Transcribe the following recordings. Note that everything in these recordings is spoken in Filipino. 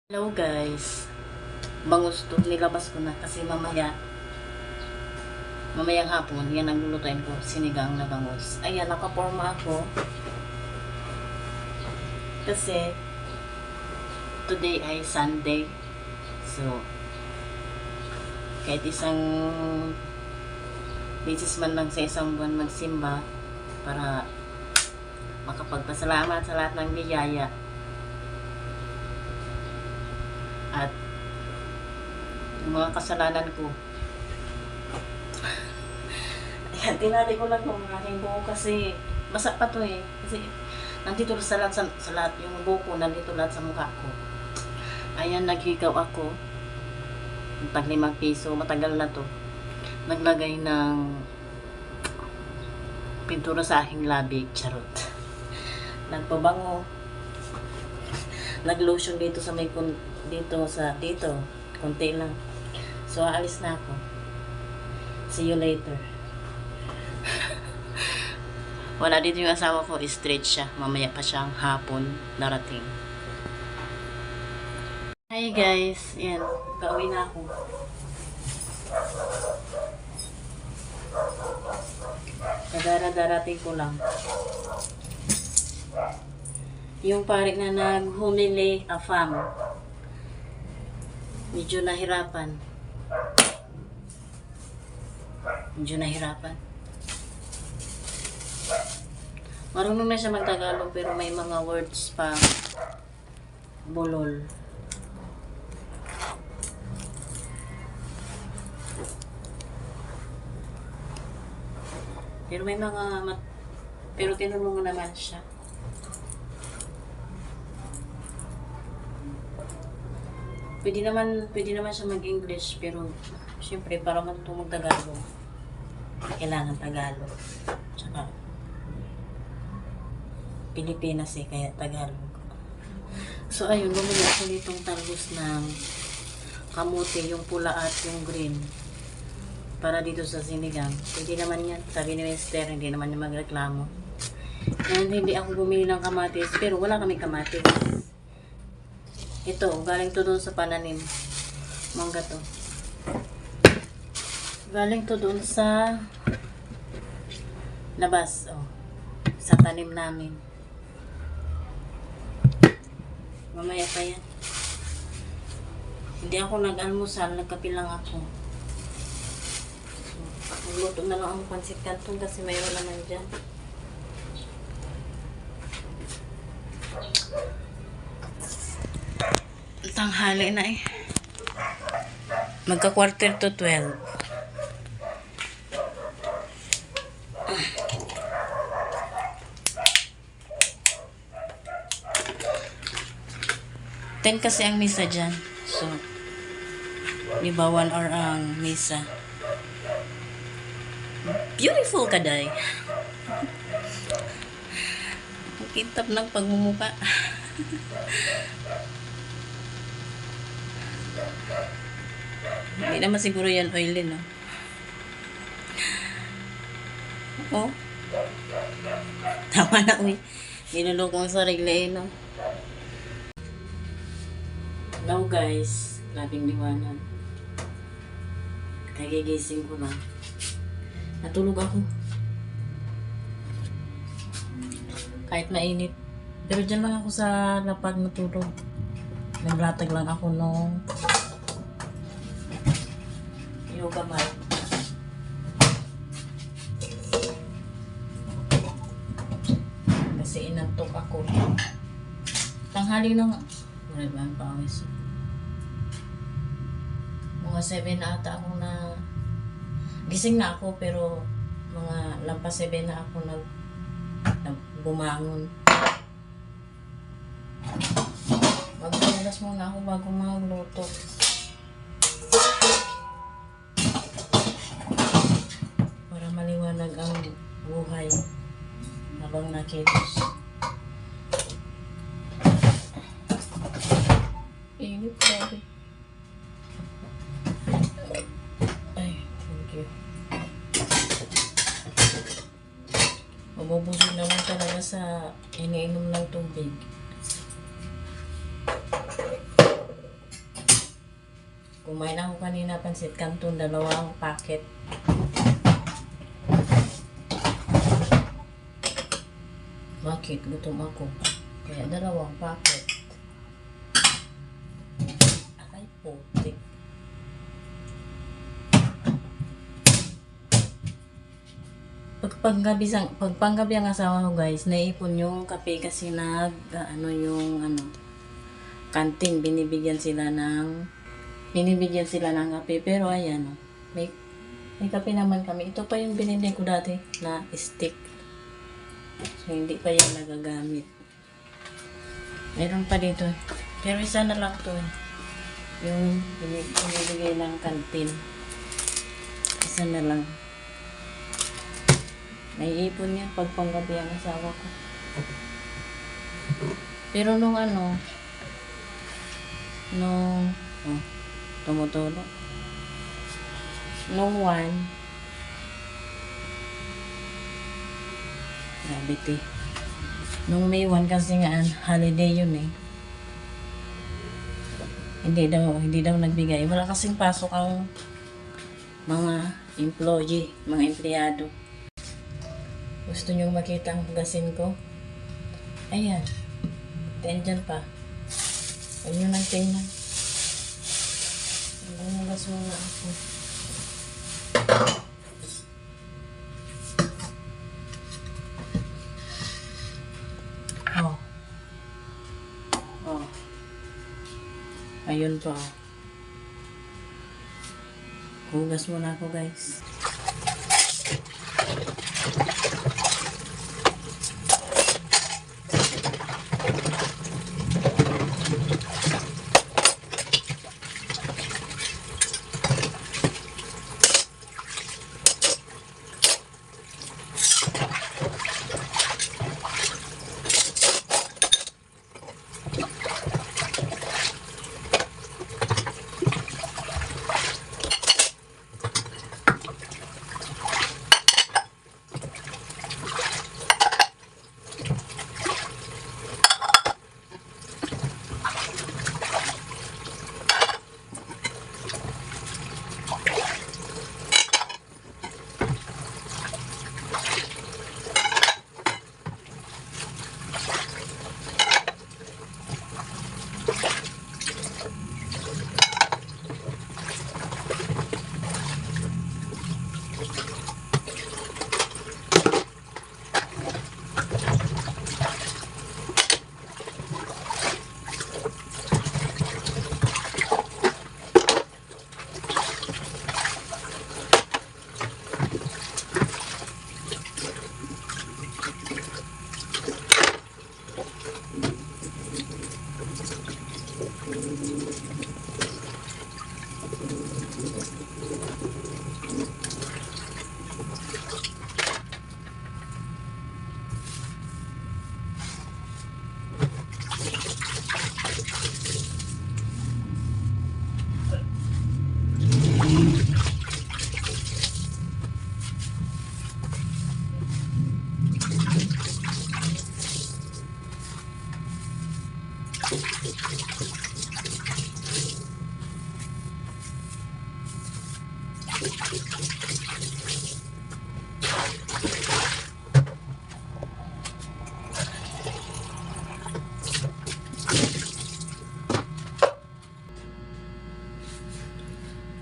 Hello guys, bangus to, nilabas ko na kasi mamayang hapon, yan ang lulutuin ko, sinigang na bangus. Ayan, nakaporma ako kasi today ay Sunday, so kahit isang beses man lang sa isang buwan magsimba para makapagpasalamat sa lahat ng biyaya at yung mga kasalanan ko. Ayan, tinali ko lang yung aking buhok kasi basa pa to eh. Kasi nandito sa lahat yung buhok ko, nandito lahat sa mukha ko. Ayan, naghikaw ako. Tag 5 piso, matagal na to. Naglagay ng pintura sa aking labi, charot. Nagpabango. Nag-lotion dito sa dito, konti lang. So, aalis na ako. See you later. Wala dito yung asawa ko, straight siya. Mamaya pa siyang hapon darating. Hi guys, yan, pauwi na ako. Darating ko lang. Yung pare na naghumili afam. Medyo nahirapan. Marunong na siya magtagalog pero may mga words pa bulol. Pero may mga pero tinulungan naman siya. Pwede naman siya mag-English pero syempre para matutong mag-Tagalog kailangan Tagalog. Tsaka Pilipinas eh, kaya Tagalog. So ayun, bumili ako nitong talbos ng kamote, yung pula at yung green para dito sa sinigang. Hindi naman yan, sabi ni Mister, hindi naman niya magreklamo. And hindi ako bumili ng kamatis pero wala kaming kamatis. Ito, galing to doon sa pananim. Mangga to. Galing to doon sa labas. Oh, sa tanim namin. Mamaya pa yan. Hindi ako nag-almusal, nagkape lang ako. So, magluto na lang ang pansit canton kasi mayroon naman dyan. Tanghali na eh. Magka quarter to 12. Ten kasi ang misa dyan. So, di ba 1 hour ang misa. Beautiful ka, day. Ang kintap ng pagmumuka. Hindi naman siguro yan oily, no? Oh. Tama na, uy. Niluloko ang sarili, no? Hello, guys. Labing liwanag. Kagigising ko lang. Natulog ako. Kahit mainit. Pero dyan lang ako sa lapag natulog. Naglatag lang ako nung yoga mat. Kasi inantok ako. Tanghali na nga. Wala ba ang pawis? Mga 7 na ata ako na gising na ako pero mga lampas 7 na ako bumangon. Magbulas muna ako bago magluto. Para maliwanag ang buhay habang nakilos. Init grabe. Ay, thank you. Mabubusog naman talaga sa iniinom ng tubig. Kumain ako kanina pansit canton, 2 packet. Bakit? Gutom ako. Kaya 2 packet. Ay, putik. Pagpanggabi ang asawa ko guys, naipon yung kape kasi kantin, binibigyan sila ng kape. Pero ayan, may kape naman kami. Ito pa yung binili ko dati na stick. So, hindi pa yan nagagamit. Meron pa dito. Pero isa na lang to. Yung binibigay ng kantin. Isa na lang. Naiipon yan pagpanggabi ang asawa ko. Pero tumutulo. Nung grabe. Nung May 1 kasi nga holiday yun eh. Hindi daw nagbigay. Wala kasing pasok ang mga employee, mga empleyado. Gusto nyo makita ang hugasin ko? Ayan. Dyan pa. Huwag nyo nang tingnan. Hugas muna ako. Oh. Ayun pa. Hugas muna ako guys.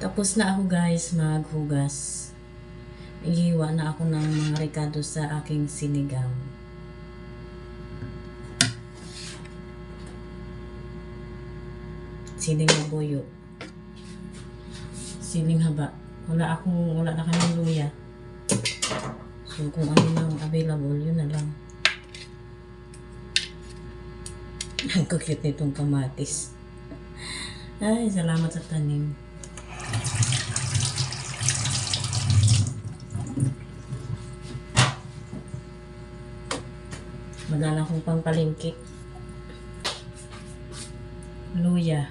Tapos na ako guys maghugas. Ihiwa na ako ng mga rekado sa aking sinigang. Siling buyo. Siling haba. Wala na kaming luya. So kung ano lang available, yun na lang. Ang cute nitong kamatis. Ay, salamat sa tanim. Madala kong pangpalingkit. Luya.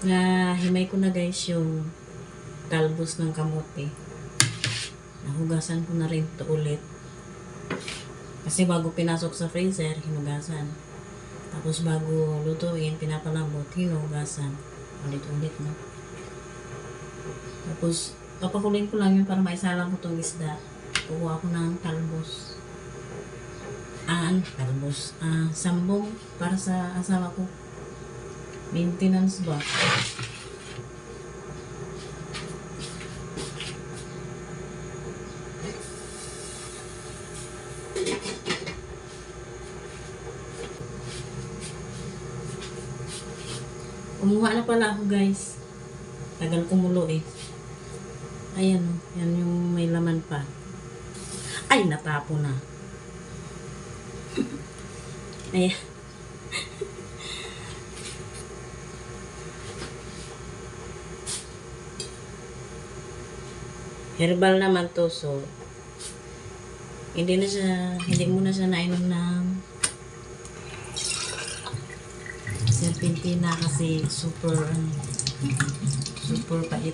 Na himay ko na guys yung talbos ng kamote. Nahugasan ko na rin ito ulit. Kasi bago pinasok sa freezer, hinugasan. Tapos bago lutuin, pinapalambot, hinugasan. Ulit-ulit na. Tapos papakulin ko lang yun para maisalang ko itong isda. Kukuha ko ng talbos. Talbos. Sambong para sa asawa ko. Maintenance ba? Umuha na pala ako guys. Tagal kumulo eh. Ayan o. Yan yung may laman pa. Ay, natapo na. Ayan. Herbal naman to, so hindi mo na siya nainom ng serpentina kasi super pait.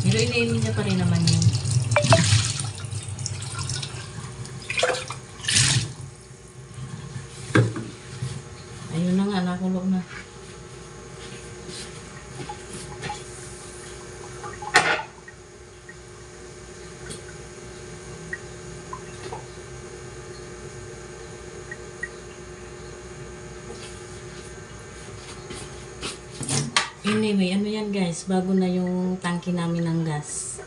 Pero iniinom niya pa rin naman yun. Ayun na nga, nakulo na. Anyway, ano yan guys, bago na yung tangke namin ng gas.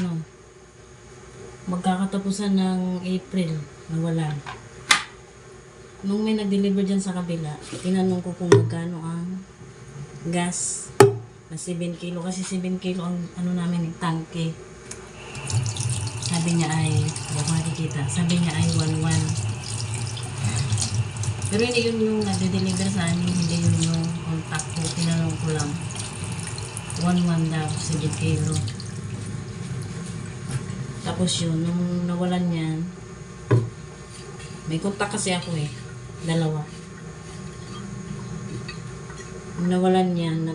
Ano? Magkakatapusan ng April na wala. Nung may nag-deliver dyan sa kabila, tinanong ko kung magkano ang gas na 7 kilo. Kasi 7 kilo ang ano namin, tangke. Sabi niya ay, makikita, sabi niya ay 1.1. Pero hindi yun yung nagde-deliver sa amin, hindi yun yung contact ko, tinanong ko lang. 1.1 daw, 7 kilo. Tapos yun, nung nawalan niyan, may contact kasi ako eh, dalawa. Nung nawalan niyan,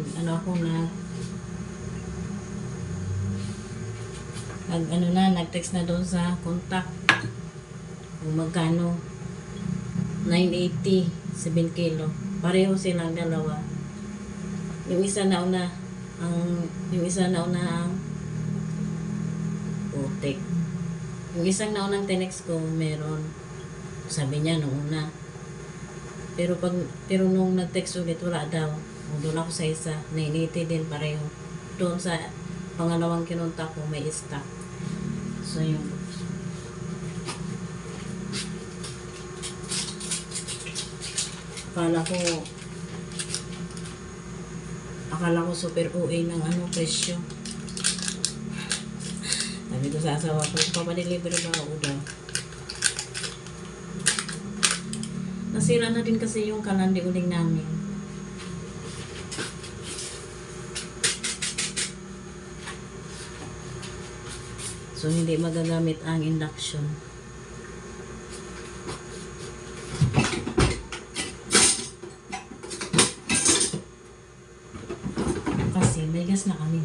nag-text na doon sa contact kung magkano. 980, 7 kilo. Pareho silang dalawa. Yung isa na una ang putik. Yung isang naunang tinext ko meron. Sabi niya nung una. Pero nung nag-text ulit wala daw. Doon ako sa isa, 980 din pareho. Doon sa pangalawang kinunta ko may stock. So yun. Akala ko super OA ng presyo. Sabi ko sa asawa ko, papadeliver ba ako daw? Nasira na din kasi yung kalandi uling namin. So, hindi magagamit ang induction. Kasi may gas na kami.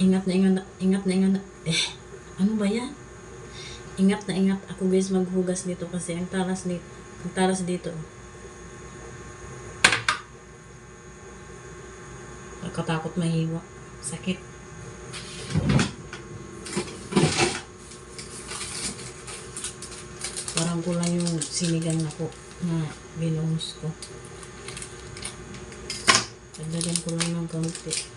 Ingat na ingat, ingat na ingat. Ano ba yan? Ingat na ingat ako guys maghugas dito kasi ang talas dito. Ang talas dito. Nakatakot mahiwa. Sakit. Parang kulang yung sinigang na ko na binuhos ko. Dagdagan ko lang ng kaunti.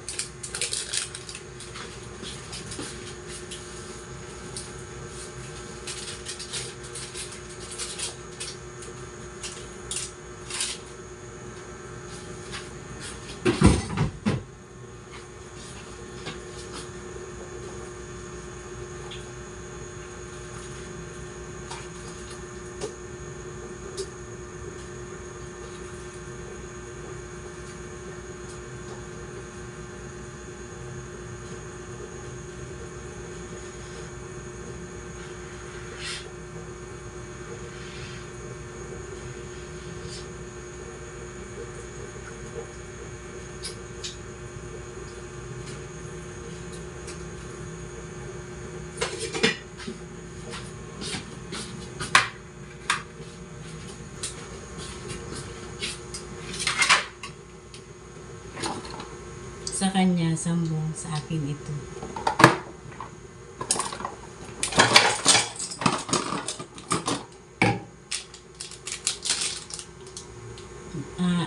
Sa kanya, sambong sa akin ito.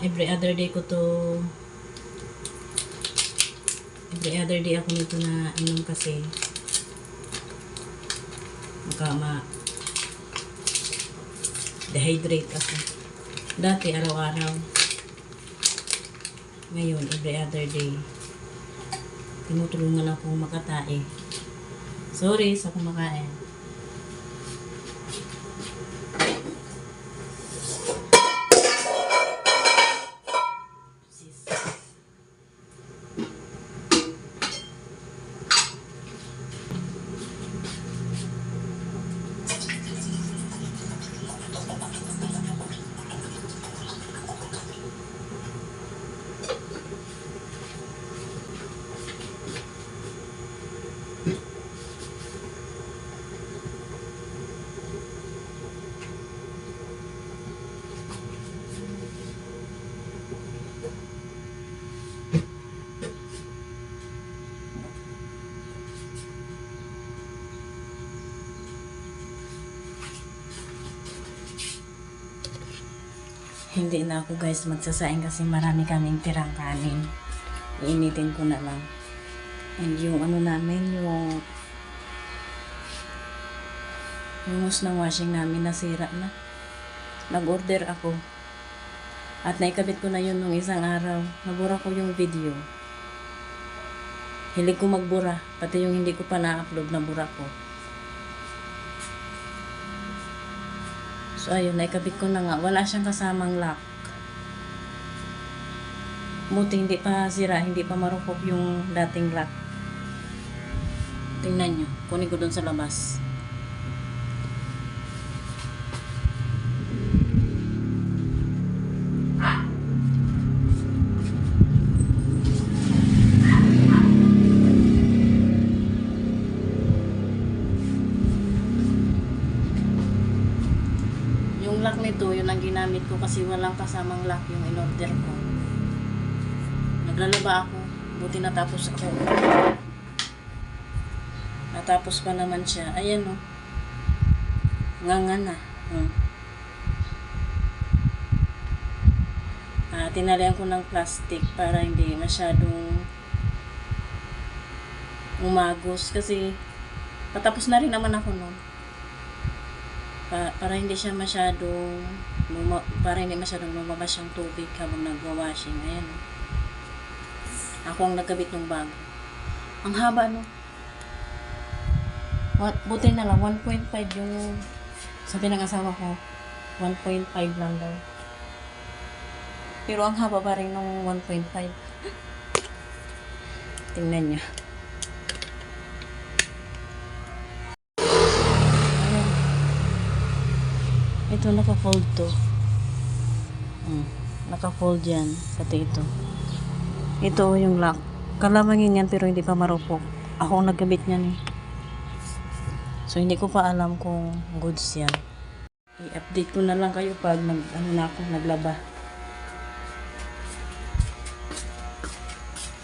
Every other day ko to, every other day ako nito na inom kasi dehydrate ako. Dati araw-araw. Ngayon, every other day. Tinutulungan ako makatae. Sorry sa kumakain. Hindi na ako guys magsasaing kasi marami kaming tirang kanin. Iinitin ko na lang. And yung ano namin, yung hose ng washing namin nasira na. Nag-order ako. At naikabit ko na yun nung isang araw. Nabura ko yung video. Hilig ko magbura. Pati yung hindi ko pa na-upload, nabura ko. So ayun, naikabit ko na nga. Wala siyang kasamang lock. Buti hindi pa sira, hindi pa marupok yung dating lock. Tingnan nyo. Kunin ko dun sa labas. Yung lock nito, yun ang ginamit ko kasi walang kasamang lock yung in-order ko. Naglalaba ako. Buti natapos ako. Natapos pa naman siya. Ayan o. Nganga na. Tinalian ko ng plastic para hindi masyadong umagos kasi patapos na rin naman ako nun. Para hindi siya masyadong lumabas yung tubig habang nagwa-washing. Ayan. Ako ang nagkabit ng bago. Ang haba no. Buti na lang 1.5 yung sabi ng asawa ko. 1.5 lang daw. Pero ang haba pa rin ng 1.5. Tingnan niya. Ito naka-fold to. Naka-fold yan. Pati ito. Ito yung lock. Kalamangin yan pero hindi pa marupok. Ako ang nagkabit niyan eh. So, hindi ko pa alam kung goods yan. I-update ko na lang kayo pag naglaba.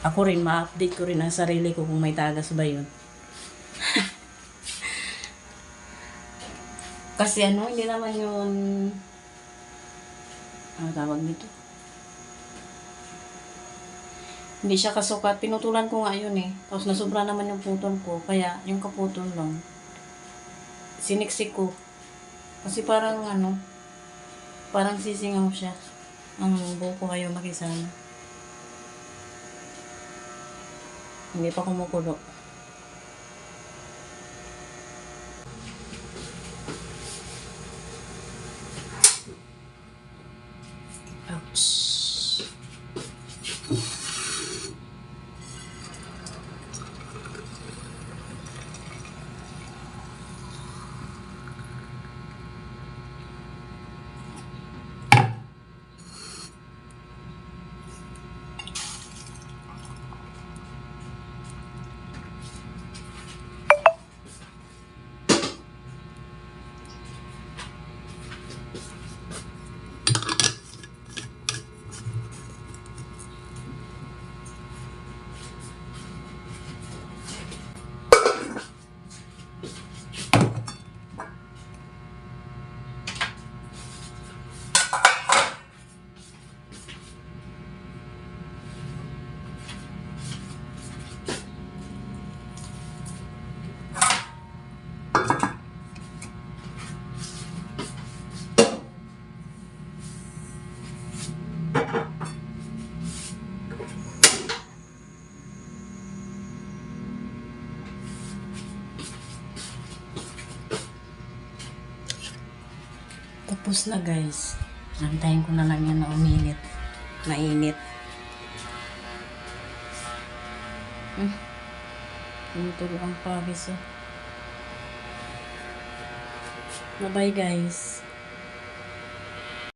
Ako rin, ma-update ko rin ang sarili ko kung may tagas ba yun. Kasi hindi naman yun, tawag dito? Hindi siya kasukat. Pinutulan ko nga yun eh. Tapos nasobra naman yung putol ko. Kaya yung kaputol lang, siniksik ko. Kasi parang parang sisingaw siya. Ang buko kayo makisama. Hindi pa kumukulo. Ouch. Tapos na guys. Nantayin ko na lang yan na uminit. Mainit. Tumutulo ang pawis. Bye-bye guys.